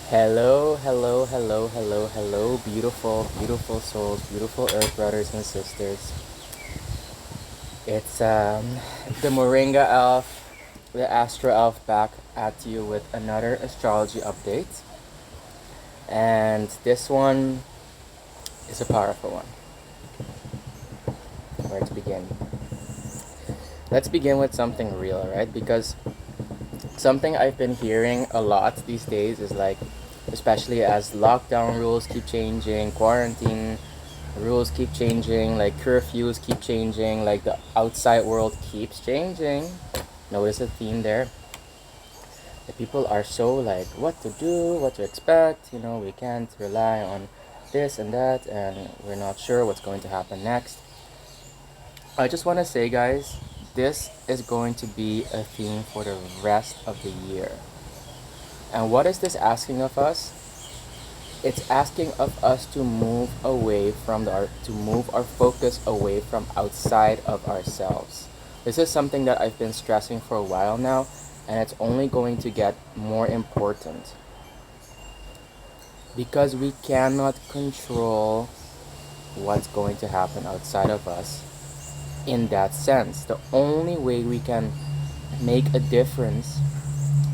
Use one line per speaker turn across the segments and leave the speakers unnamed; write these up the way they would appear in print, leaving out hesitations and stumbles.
Hello, hello, hello, hello, hello, beautiful, beautiful souls, beautiful earth brothers and sisters. It's the Moringa Elf, the Astro Elf back at you with another astrology update. And this one is a powerful one. Where to begin? Let's begin with something real, right? Because something I've been hearing a lot these days is like, especially as lockdown rules keep changing, quarantine rules keep changing, like curfews keep changing, like the outside world keeps changing. Notice a theme there. The people are so like, what to do, what to expect, we can't rely on this and that, and we're not sure what's going to happen next. I just want to say, guys, this is going to be a theme for the rest of the year. And what is this asking of us? It's asking of us to move away from to move our focus away from outside of ourselves. This is something that I've been stressing for a while now, and it's only going to get more important because we cannot control what's going to happen outside of us. In that sense, the only way we can make a difference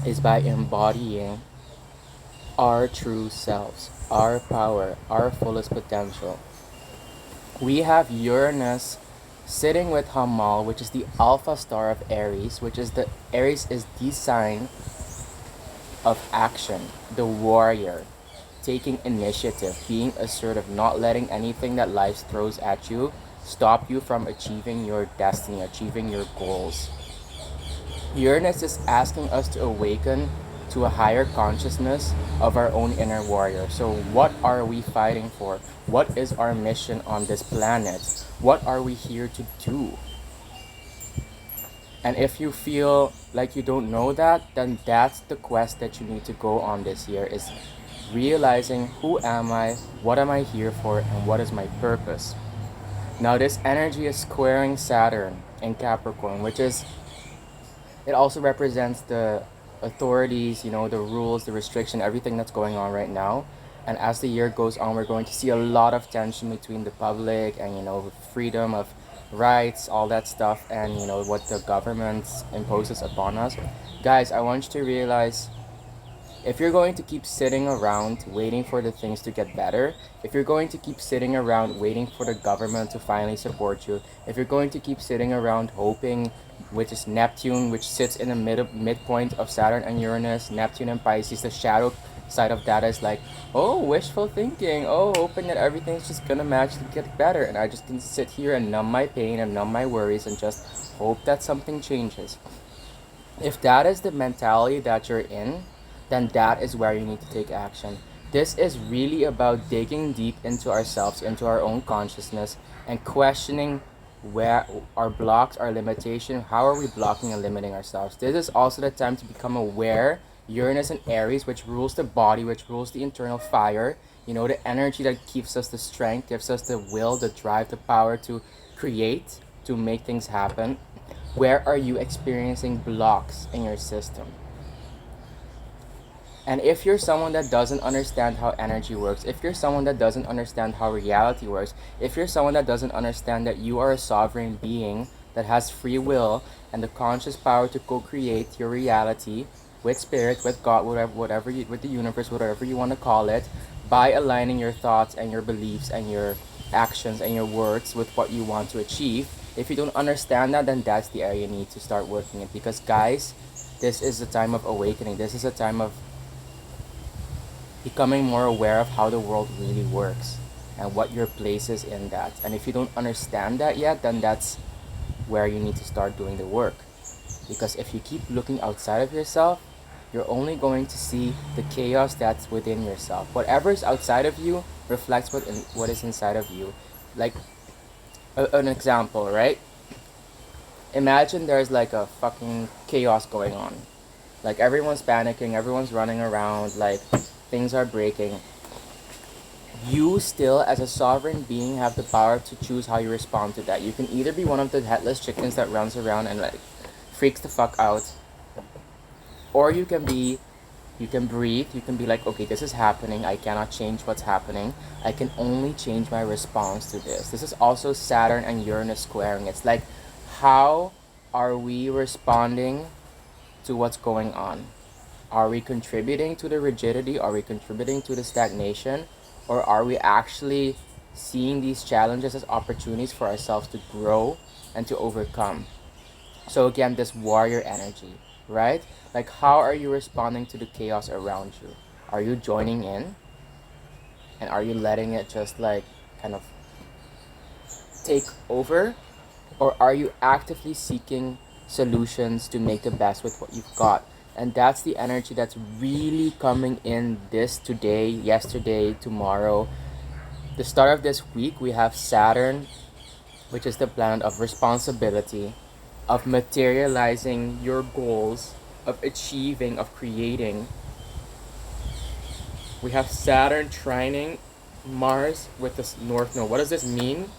is by embodying our true selves, our power, our fullest potential. We have Uranus sitting with Hamal, which is the alpha star of Aries, which is the Aries is the sign of action, the warrior, taking initiative, being assertive, not letting anything that life throws at you stop you from achieving your destiny, achieving your goals. Uranus is asking us to awaken to a higher consciousness of our own inner warrior. So, what are we fighting for? What is our mission on this planet? What are we here to do? And if you feel like you don't know that, then that's the quest that you need to go on this year, is realizing who am I, what am I here for, and what is my purpose. Now, this energy is squaring Saturn in Capricorn, which is, it also represents the authorities, the rules, the restriction, everything that's going on right now. And as the year goes on, we're going to see a lot of tension between the public and, freedom of rights, all that stuff, and, what the government imposes upon us. Guys, I want you to realize, if you're going to keep sitting around waiting for the things to get better, if you're going to keep sitting around waiting for the government to finally support you, if you're going to keep sitting around hoping, which is Neptune, which sits in the midpoint of Saturn and Uranus, Neptune and Pisces, the shadow side of that is like, oh, wishful thinking, oh, hoping that everything's just gonna magically get better, and I just can sit here and numb my pain and numb my worries and just hope that something changes. If that is the mentality that you're in, then that is where you need to take action. This is really about digging deep into ourselves, into our own consciousness, and questioning where our blocks, our limitation, how are we blocking and limiting ourselves. This is also the time to become aware. Uranus and Aries, which rules the body, which rules the internal fire, the energy that gives us the strength, gives us the will, the drive, the power to create, to make things happen. Where are you experiencing blocks in your system? And if you're someone that doesn't understand how energy works, if you're someone that doesn't understand how reality works, if you're someone that doesn't understand that you are a sovereign being that has free will and the conscious power to co-create your reality with spirit, with God, whatever you, with the universe, whatever you want to call it, by aligning your thoughts and your beliefs and your actions and your words with what you want to achieve. If you don't understand that, then that's the area you need to start working in. Because guys, this is a time of awakening. This is a time of becoming more aware of how the world really works and what your place is in that. And if you don't understand that yet, then that's where you need to start doing the work. Because if you keep looking outside of yourself, you're only going to see the chaos that's within yourself. Whatever is outside of you reflects what is inside of you. Like an example, right? Imagine there's like a fucking chaos going on. Like everyone's panicking, everyone's running around, like things are breaking. You still, as a sovereign being, have the power to choose how you respond to that. You can either be one of the headless chickens that runs around and like freaks the fuck out, or you can be You can breathe. You can be like, okay, this is happening. I cannot change what's happening. I can only change my response to this. This is also Saturn and Uranus squaring. It's like, how are we responding to what's going on? Are we contributing to the rigidity? Are we contributing to the stagnation? Or are we actually seeing these challenges as opportunities for ourselves to grow and to overcome? So again, this warrior energy, right? Like, how are you responding to the chaos around you? Are you joining in? And are you letting it just like kind of take over? Or are you actively seeking solutions to make the best with what you've got? And that's the energy that's really coming in this today, yesterday, tomorrow. The start of this week, we have Saturn, which is the planet of responsibility, of materializing your goals, of achieving, of creating. We have Saturn trining Mars with this North Node. What does this mean?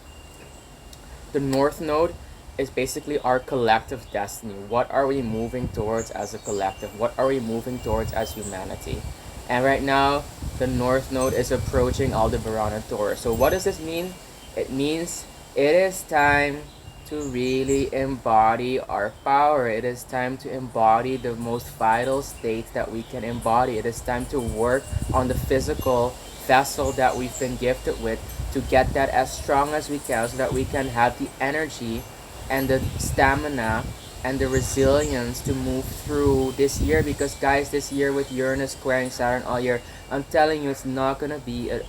The North Node is basically our collective destiny. What are we moving towards as a collective? What are we moving towards as humanity? And right now, the North Node is approaching Aldebaran and Taurus. So what does this mean? It means it is time to really embody our power. It is time to embody the most vital states that we can embody. It is time to work on the physical vessel that we've been gifted with, to get that as strong as we can, so that we can have the energy and the stamina and the resilience to move through this year. Because guys, this year with Uranus squaring Saturn all year, I'm telling you, it's not gonna be a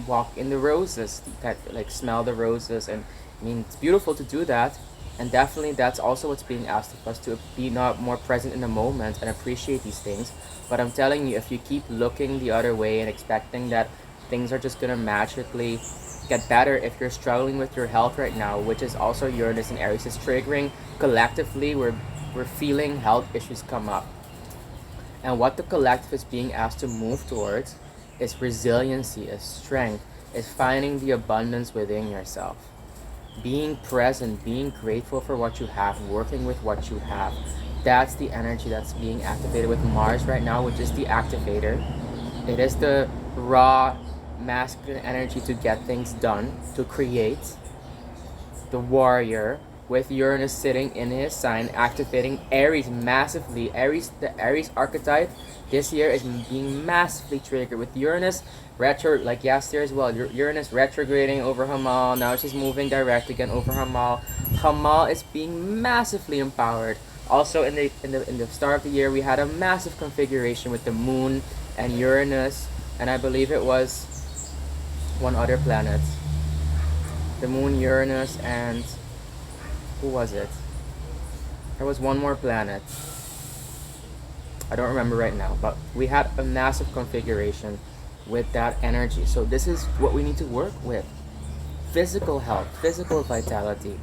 walk in the roses. You can like smell the roses, and I mean, it's beautiful to do that, and definitely that's also what's being asked of us, to be not more present in the moment and appreciate these things. But I'm telling you, if you keep looking the other way and expecting that things are just gonna magically get better, if you're struggling with your health right now, which is also Uranus and Aries is triggering, collectively we're feeling health issues come up. And what the collective is being asked to move towards is resiliency, is strength, is finding the abundance within yourself. Being present, being grateful for what you have, working with what you have. That's the energy that's being activated with Mars right now, which is the activator. It is the raw masculine energy to get things done, to create. The warrior with Uranus sitting in his sign, activating Aries massively. The Aries archetype this year is being massively triggered with Uranus retro, like yesterday as well. Uranus retrograding over Hamal. Now she's moving direct again over Hamal. Hamal is being massively empowered. Also in the start of the year, we had a massive configuration with the Moon and Uranus, and I believe it was one other planet. The Moon, Uranus, and who was it? There was one more planet. I don't remember right now, but we had a massive configuration with that energy. So this is what we need to work with. Physical health, physical vitality.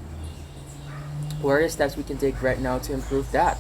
What are the steps we can take right now to improve that?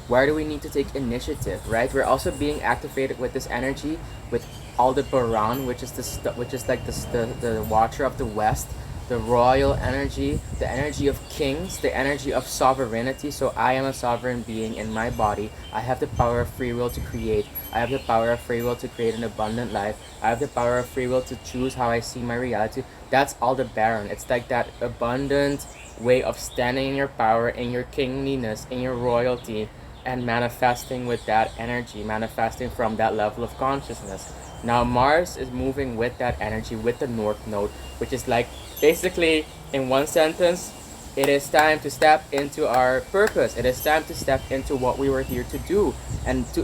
Why do we need to take initiative, right? We're also being activated with this energy with Aldebaran, which is the watcher of the west, the royal energy, the energy of kings, the energy of sovereignty. So I am a sovereign being in my body. I have the power of free will to create. I have the power of free will to create an abundant life. I have the power of free will to choose how I see my reality. That's Aldebaran. It's like that abundant way of standing in your power, in your kingliness, in your royalty, and manifesting with that energy, manifesting from that level of consciousness. Now Mars is moving with that energy, with the North Node, which is like, basically, in one sentence, it is time to step into our purpose. It is time to step into what we were here to do. And to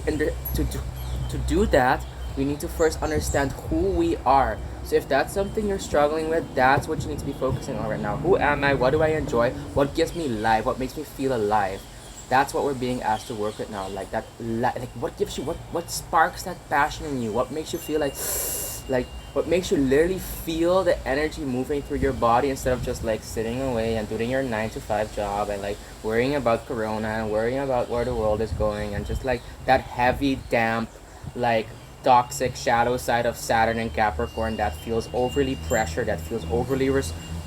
do that, we need to first understand who we are. So if that's something you're struggling with, that's what you need to be focusing on right now. Who am I? What do I enjoy? What gives me life? What makes me feel alive? That's what we're being asked to work with now. Like that, like what gives you, what sparks that passion in you? What makes you feel like what makes you literally feel the energy moving through your body, instead of just like sitting away and doing your 9 to 5 job and like worrying about Corona and worrying about where the world is going, and just like that heavy, damp, like toxic shadow side of Saturn and Capricorn that feels overly pressured, that feels overly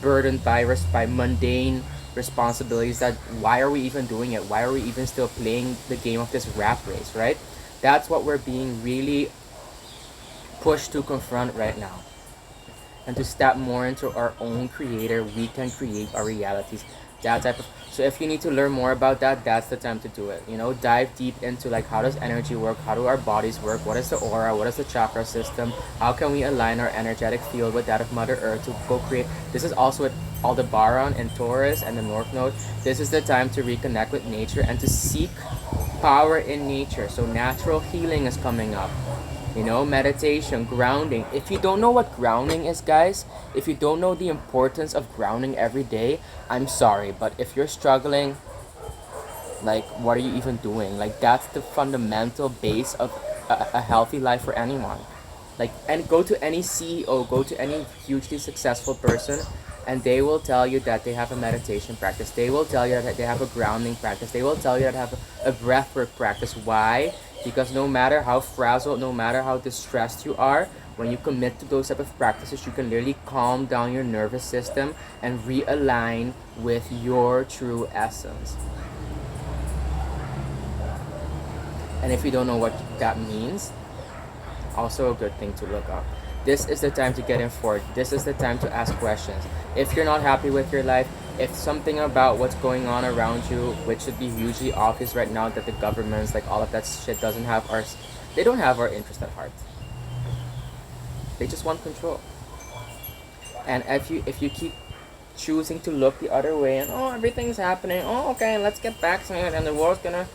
burdened by mundane responsibilities. That why are we even doing it? Why are we even still playing the game of this rat race, right? That's what we're being really pushed to confront right now. And to step more into our own creator, we can create our realities. That type of, so if you need to learn more about that, that's the time to do it. You know, dive deep into like how does energy work, how do our bodies work, what is the aura, what is the chakra system, how can we align our energetic field with that of Mother Earth to go create. This is also with Aldebaran and Taurus and the North Node. This is the time to reconnect with nature and to seek power in nature. So natural healing is coming up. You know, meditation, grounding. If you don't know what grounding is, guys, if you don't know the importance of grounding every day, I'm sorry, but if you're struggling, like, what are you even doing? Like, that's the fundamental base of a healthy life for anyone. Like, and go to any CEO, go to any hugely successful person, and they will tell you that they have a meditation practice. They will tell you that they have a grounding practice. They will tell you that they have a breathwork practice. Why? Because no matter how frazzled, no matter how distressed you are, when you commit to those type of practices, you can literally calm down your nervous system and realign with your true essence. And if you don't know what that means, also a good thing to look up. This is the time to get informed. This is the time to ask questions. If you're not happy with your life, if something about what's going on around you, which should be hugely obvious right now, that the governments, like all of that shit doesn't have our, they don't have our interest at heart. They just want control. And if you keep choosing to look the other way and oh everything's happening, oh okay, let's get vaccinated and the world's gonna,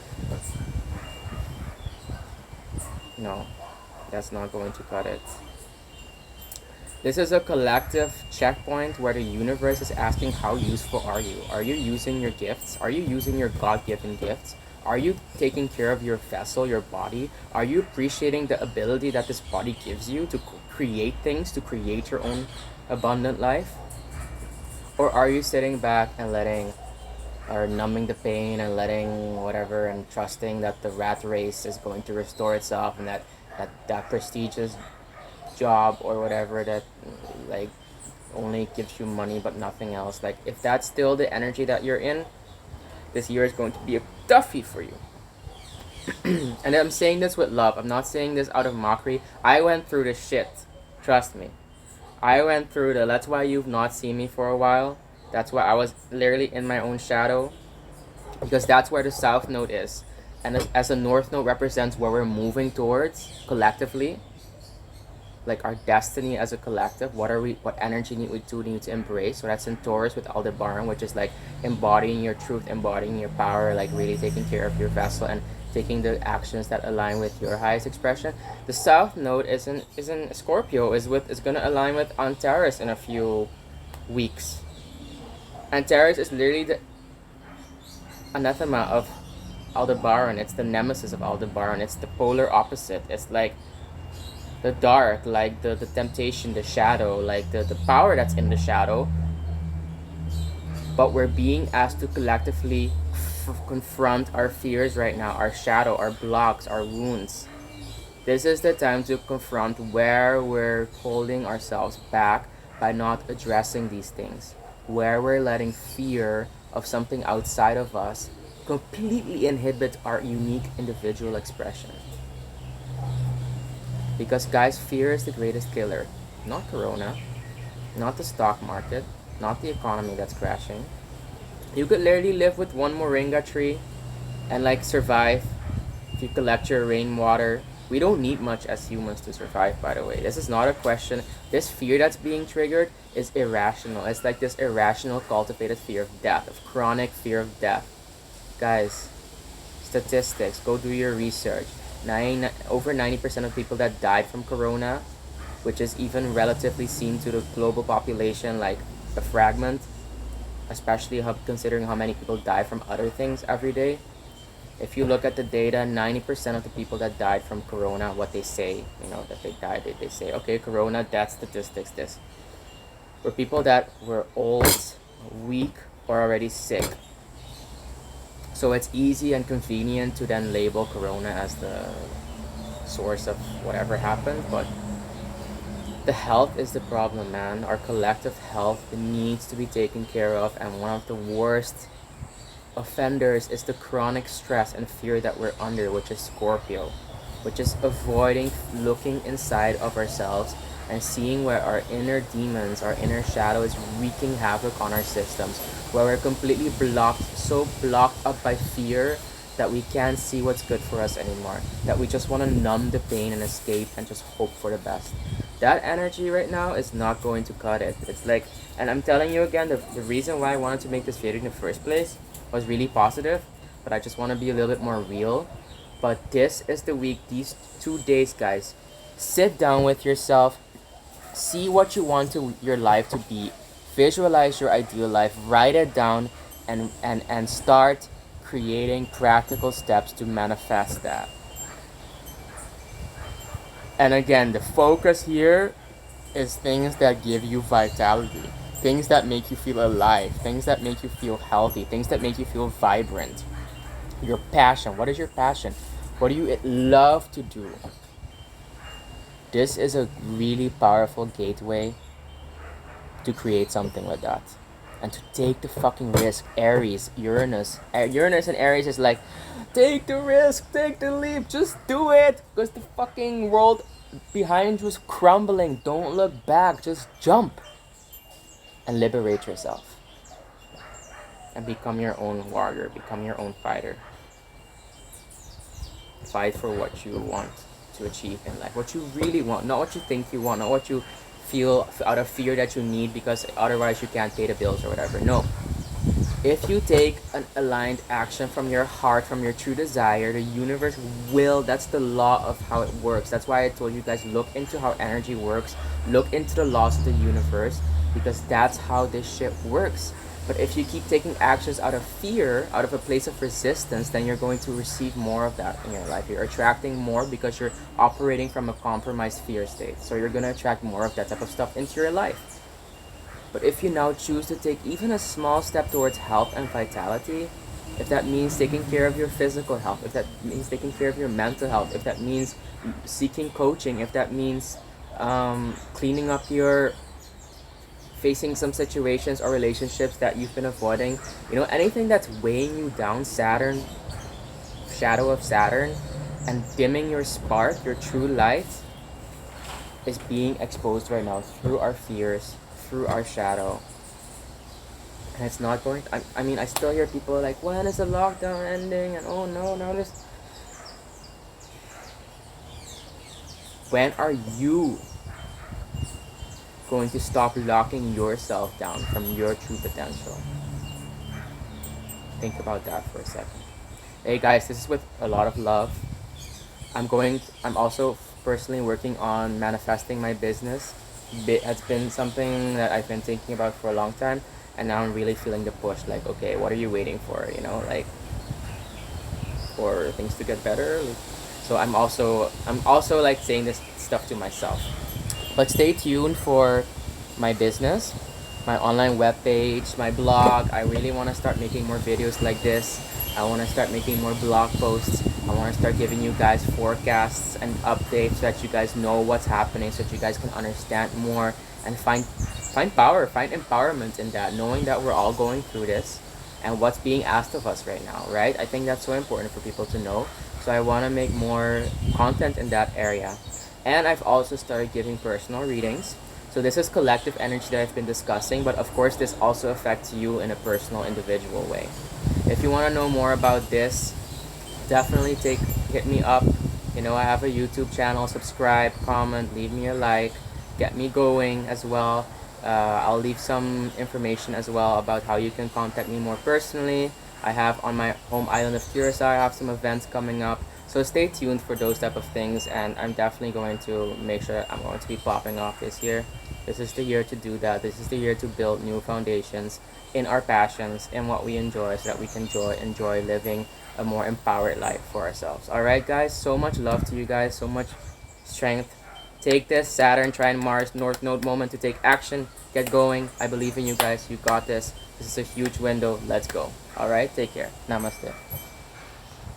no, that's not going to cut it. This is a collective checkpoint where the universe is asking how useful are you? Are you using your gifts? Are you using your God-given gifts? Are you taking care of your vessel, your body? Are you appreciating the ability that this body gives you to create things, to create your own abundant life? Or are you sitting back and letting, or numbing the pain and letting whatever and trusting that the rat race is going to restore itself and that prestigious job or whatever that like only gives you money but nothing else, like if that's still the energy that you're in, this year is going to be a toughie for you. And I'm saying this with love, I'm not saying this out of mockery. I went through this shit, trust me. I went through that's why you've not seen me for a while. That's why I was literally in my own shadow, because that's where the South Node is, and as the North Node represents where we're moving towards collectively, like our destiny as a collective. What energy need to embrace? So that's in Taurus with Aldebaran, which is like embodying your truth, embodying your power, like really taking care of your vessel and taking the actions that align with your highest expression. The South Node is in Scorpio, is gonna align with Antares in a few weeks. Antares is literally the anathema of Aldebaran. It's the nemesis of Aldebaran. It's the polar opposite. It's like the dark, like the temptation, the shadow, like the power that's in the shadow. But we're being asked to collectively confront our fears right now, our shadow, our blocks, our wounds. This is the time to confront where we're holding ourselves back by not addressing these things, where we're letting fear of something outside of us completely inhibit our unique individual expression. Because guys, fear is the greatest killer. Not corona, not the stock market, not the economy that's crashing. You could literally live with one moringa tree and like survive if you collect your rainwater. We don't need much as humans to survive, by the way. This is not a question. This fear that's being triggered is irrational. It's like this irrational cultivated fear of death, of chronic fear of death. Guys, statistics, go do your research. Over 90% of people that died from corona, which is even relatively seen to the global population like a fragment, especially considering how many people die from other things every day. If you look at the data, 90% of the people that died from corona, what they say, that they died, they say, okay, corona, death statistics, this. Were people that were old, weak, or already sick. So it's easy and convenient to then label corona as the source of whatever happened, but the health is the problem, man. Our collective health needs to be taken care of, and one of the worst offenders is the chronic stress and fear that we're under, which is Scorpio. but just avoiding looking inside of ourselves and seeing where our inner demons, our inner shadow is wreaking havoc on our systems, where we're completely blocked, so blocked up by fear that we can't see what's good for us anymore, that we just want to numb the pain and escape and just hope for the best. That energy right now is not going to cut it. It's like, and I'm telling you again, the reason why I wanted to make this video in the first place was really positive, but I just want to be a little bit more real. But this is the week, these 2 days, guys. Sit down with yourself, see what you want your life to be, visualize your ideal life, write it down, and start creating practical steps to manifest that. And again, the focus here is things that give you vitality, things that make you feel alive, things that make you feel healthy, things that make you feel vibrant. Your passion. What is your passion? What do you love to do? This is a really powerful gateway to create something like that. And to take the fucking risk. Aries, Uranus and Aries is like, take the risk, take the leap, just do it. Because the fucking world behind you is crumbling. Don't look back, just jump. And liberate yourself. And become your own warrior, become your own fighter. Fight for what you want to achieve in life, what you really want, not what you think you want, not what you feel out of fear that you need because otherwise you can't pay the bills or whatever. No. If you take an aligned action from your heart, from your true desire, the universe will, that's the law of how it works. That's why I told you guys, look into how energy works, look into the laws of the universe, because that's how this shit works. But if you keep taking actions out of fear, out of a place of resistance, then you're going to receive more of that in your life. You're attracting more because you're operating from a compromised fear state. So you're going to attract more of that type of stuff into your life. But if you now choose to take even a small step towards health and vitality, if that means taking care of your physical health, if that means taking care of your mental health, if that means seeking coaching, if that means cleaning up your facing some situations or relationships that you've been avoiding, anything that's weighing you down, Saturn, shadow of Saturn, and dimming your spark, your true light, is being exposed right now through our fears, through our shadow. And it's not going to, I still hear people like, when is the lockdown ending? And oh no, this. When are you going to stop locking yourself down from your true potential? Think about that for a second. Hey guys, this is with a lot of love. I'm also personally working on manifesting my business. It has been something that I've been thinking about for a long time, and now I'm really feeling the push. Like, okay, what are you waiting for? Like, for things to get better. So I'm also like saying this stuff to myself. But stay tuned for my business, my online webpage, my blog. I really want to start making more videos like this. I want to start making more blog posts. I want to start giving you guys forecasts and updates so that you guys know what's happening, so that you guys can understand more and find power, find empowerment in that, knowing that we're all going through this and what's being asked of us right now, right? I think that's so important for people to know. So I want to make more content in that area. And I've also started giving personal readings. So this is collective energy that I've been discussing, but of course this also affects you in a personal, individual way. If you want to know more about this, definitely hit me up. I have a YouTube channel. Subscribe, comment, leave me a like, get me going as well. I'll leave some information as well about how you can contact me more personally. I have on my home island of Curacao, I have some events coming up. So stay tuned for those type of things, and I'm definitely going to make sure I'm going to be popping off this year. This is the year to do that. This is the year to build new foundations in our passions, in what we enjoy, so that we can enjoy living a more empowered life for ourselves. Alright guys, so much love to you guys, so much strength. Take this Saturn, Trine, Mars, North Node moment to take action. Get going. I believe in you guys. You got this. This is a huge window. Let's go. Alright, take care. Namaste.